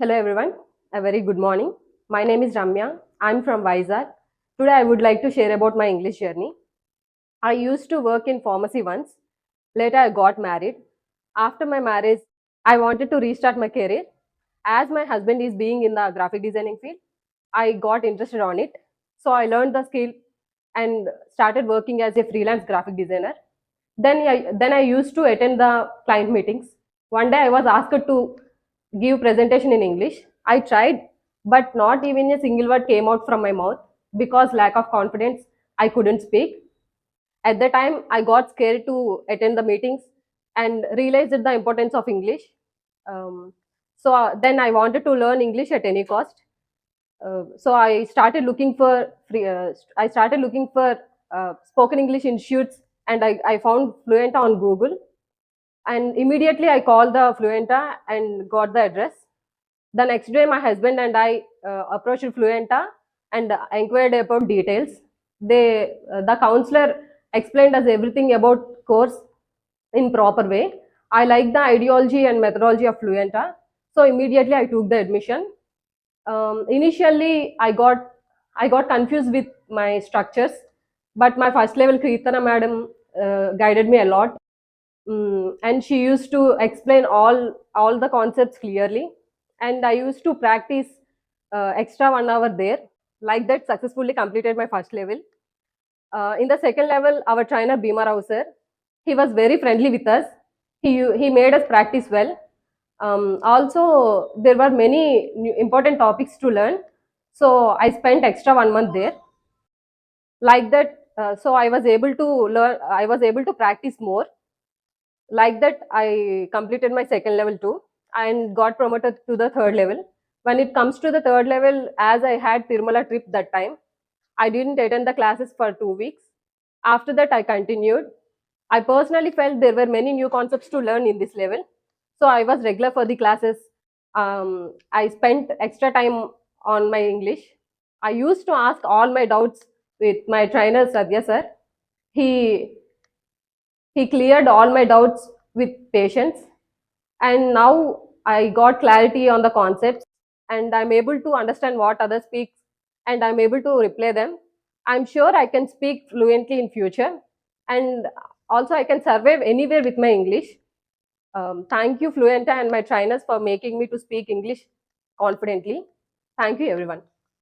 Hello everyone, a very good morning. My name is Ramya. I'm from Vizag. Today I would like to share about my English journey. I used to work in pharmacy once. Later I got married. After my marriage, I wanted to restart my career. As my husband is being in the graphic designing field, I got interested on it. So I learned the skill and started working as a freelance graphic designer. Then I used to attend the client meetings. One day I was asked to give presentation in English. I tried, but not even a single word came out from my mouth because lack of confidence. I couldn't speak. At the time, I got scared to attend the meetings and realized the importance of English. Then I wanted to learn English at any cost. So I started looking for spoken English institutes, and I found Fluenta on Google. And immediately I called the Fluenta and got the address. The next day, my husband and I approached Fluenta and inquired about details. The counselor explained us everything about course in proper way. I like the ideology and methodology of Fluenta, so immediately I took the admission. Initially, I got confused with my structures, but my first level Kirtana madam guided me a lot. And she used to explain all the concepts clearly, and I used to practice extra 1 hour there. Like that, successfully completed my first level. In the second level, our trainer Bhima Rao sir, he was very friendly with us. He made us practice well. Also, there were many important topics to learn, so I spent extra 1 month there. Like that, so I was able to learn. I was able to practice more. Like that, I completed my second level too and got promoted to the third level. When it comes to the third level, as I had Tirumala trip that time, I didn't attend the classes for 2 weeks. After that, I continued. I personally felt there were many new concepts to learn in this level, so I was regular for the classes. I spent extra time on my English. I used to ask all my doubts with my trainer Sadhya sir. He he cleared all my doubts with patience, and now I got clarity on the concepts, and I'm able to understand what others speak, and I'm able to reply them. I'm sure I can speak fluently in future, and also I can survive anywhere with my English. Thank you, Fluenta, and my trainers for making me to speak English confidently. Thank you, everyone.